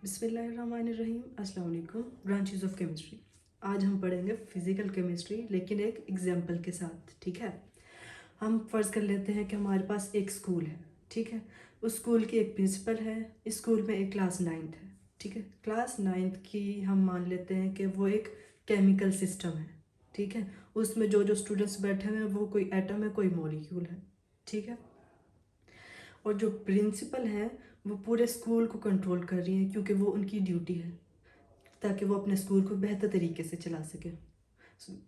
बिस्मिल्लाहिर्रहमानिर्रहीम। अस्सलाम वालेकुम। Branches of chemistry. आज हम पढ़ेंगे फिज़िकल केमिस्ट्री, लेकिन एक एग्जाम्पल के साथ। ठीक है, हम फ़र्ज़ कर लेते हैं कि हमारे पास एक स्कूल है। ठीक है, उस स्कूल की एक प्रिंसिपल है। इस स्कूल में एक क्लास नाइन्थ है। ठीक है, क्लास नाइन्थ की हम मान लेते हैं कि वो एक केमिकल सिस्टम है। ठीक है, उसमें जो जो स्टूडेंट्स बैठे हुए हैं वो कोई एटम है, कोई मॉलिक्यूल है। ठीक है, और जो प्रिंसिपल हैं वो पूरे स्कूल को कंट्रोल कर रही हैं, क्योंकि वो उनकी ड्यूटी है, ताकि वो अपने स्कूल को बेहतर तरीके से चला सके।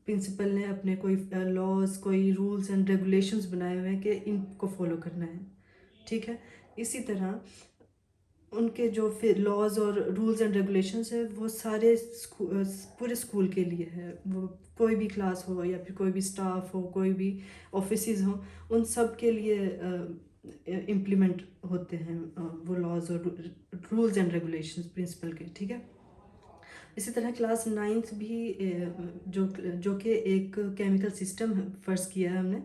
प्रिंसिपल ने अपने कोई लॉज, कोई रूल्स एंड रेगुलेशंस बनाए हुए हैं कि इनको फॉलो करना है। ठीक है, इसी तरह उनके जो फिर लॉज और रूल्स एंड रेगुलेशंस है वो सारे पूरे स्कूल के लिए है। वो कोई भी क्लास हो या फिर कोई भी स्टाफ हो, कोई भी ऑफिसेज हो, उन सब के लिए इम्प्लीमेंट होते हैं वो लॉज और रूल्स एंड रेगुलेशंस प्रिंसिपल के। ठीक है, इसी तरह क्लास नाइन्थ भी जो जो कि एक केमिकल सिस्टम फ़र्ज़ किया है हमने,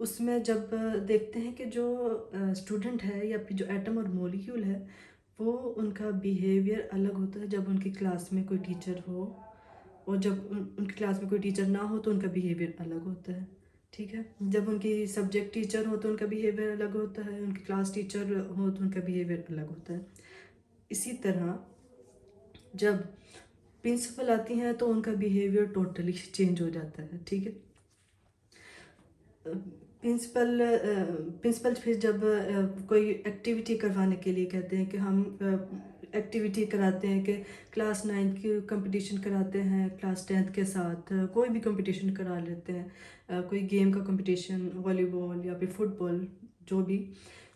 उसमें जब देखते हैं कि जो स्टूडेंट है या फिर जो एटम और मॉलिक्यूल है, वो उनका बिहेवियर अलग होता है जब उनकी क्लास में कोई टीचर हो, और जब उनकी क्लास में कोई टीचर ना हो तो उनका बिहेवियर अलग होता है। ठीक है, जब उनकी सब्जेक्ट टीचर हो तो उनका बिहेवियर अलग होता है, उनकी क्लास टीचर हो तो उनका बिहेवियर अलग होता है। इसी तरह जब प्रिंसिपल आती हैं तो उनका बिहेवियर टोटली चेंज हो जाता है। ठीक है, प्रिंसिपल फिर जब कोई एक्टिविटी करवाने के लिए कहते हैं कि हम एक्टिविटी कराते हैं, कि क्लास नाइन्थ की कंपटीशन कराते हैं क्लास टेंथ के साथ, कोई भी कंपटीशन करा लेते हैं, कोई गेम का कंपटीशन, वॉलीबॉल या फिर फुटबॉल, जो भी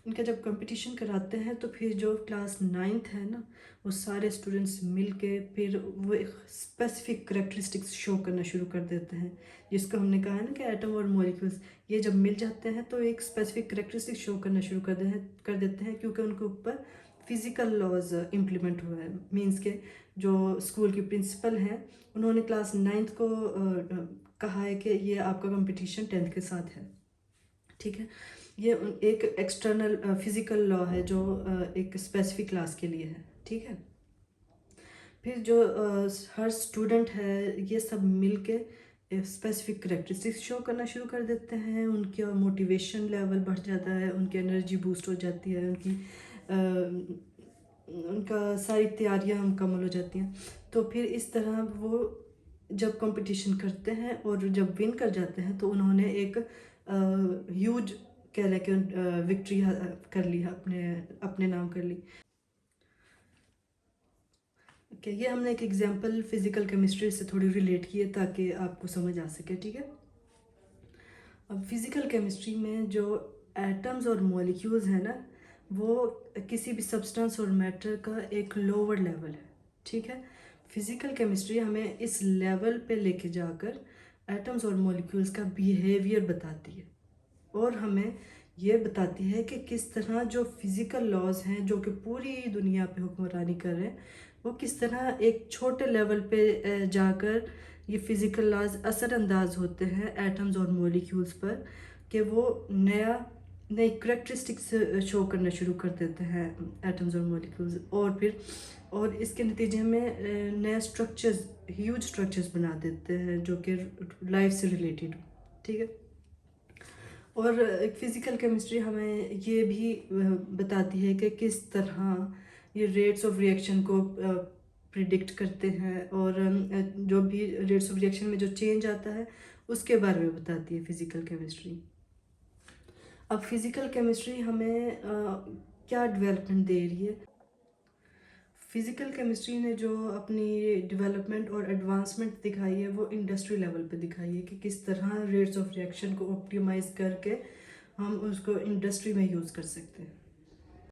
इनका जब कंपटीशन कराते हैं तो फिर जो क्लास नाइन्थ है ना, वो सारे स्टूडेंट्स मिल के फिर वो एक स्पेसिफिक करेक्टरिस्टिक्स शो करना शुरू कर देते हैं, जिसको हमने कहा है ना कि एटम और मॉलिक्यूल्स ये जब मिल जाते हैं तो एक स्पेसिफिक करेक्टरिस्टिक शो करना शुरू कर देते हैं, क्योंकि उनके ऊपर फिज़िकल लॉज इम्प्लीमेंट हुआ है। मींस के जो स्कूल की प्रिंसिपल हैं उन्होंने क्लास नाइन्थ को कहा है कि ये आपका कंपटीशन टेंथ के साथ है। ठीक है, ये एक एक्सटर्नल फिज़िकल लॉ है जो एक स्पेसिफिक क्लास के लिए है। ठीक है, फिर जो हर स्टूडेंट है ये सब मिल के स्पेसिफिक करेक्टरिस्टिक्स शो करना शुरू कर देते हैं, उनका मोटिवेशन लेवल बढ़ जाता है, उनकी एनर्जी बूस्ट हो जाती है, उनका सारी तैयारियां मुकम्मल हो जाती हैं। तो फिर इस तरह वो जब कंपटीशन करते हैं और जब विन कर जाते हैं तो उन्होंने एक ह्यूज कह लें कि विक्ट्री कर ली, अपने अपने नाम कर ली। ओके, ये हमने एक एग्जांपल फिज़िकल केमिस्ट्री से थोड़ी रिलेट की है ताकि आपको समझ आ सके। ठीक है, अब फिज़िकल केमिस्ट्री में जो एटम्स और मॉलिक्यूल्स हैं ना, वो किसी भी सब्सटेंस और मैटर का एक लोअर लेवल है। ठीक है, फिज़िकल केमिस्ट्री हमें इस लेवल पे लेके जाकर एटम्स और मॉलिक्यूल्स का बिहेवियर बताती है, और हमें ये बताती है कि किस तरह जो फिज़िकल लॉज हैं जो कि पूरी दुनिया पे हुक्मरानी कर रहे हैं, वो किस तरह एक छोटे लेवल पे जाकर ये फिज़िकल लॉज असरअंदाज होते हैं एटम्स और मॉलिक्यूल्स पर, कि वो नई करेक्टरिस्टिक्स शो करना शुरू कर देते हैं एटम्स और मॉलिक्यूल्स, और इसके नतीजे में नए स्ट्रक्चर्स, ह्यूज स्ट्रक्चर्स बना देते हैं जो कि लाइफ से रिलेटेड। ठीक है, और एक फ़िज़िकल केमिस्ट्री हमें ये भी बताती है कि किस तरह ये रेट्स ऑफ रिएक्शन को प्रिडिक्ट करते हैं, और जो भी रेट्स ऑफ रिएक्शन में जो चेंज आता है उसके बारे में बताती है फ़िज़िकल केमिस्ट्री। अब फ़िज़िकल केमिस्ट्री हमें क्या डेवलपमेंट दे रही है? फिज़िकल केमिस्ट्री ने जो अपनी डेवलपमेंट और एडवांसमेंट दिखाई है वो इंडस्ट्री लेवल पे दिखाई है, कि किस तरह रेट्स ऑफ रिएक्शन को ऑप्टिमाइज़ करके हम उसको इंडस्ट्री में यूज़ कर सकते हैं।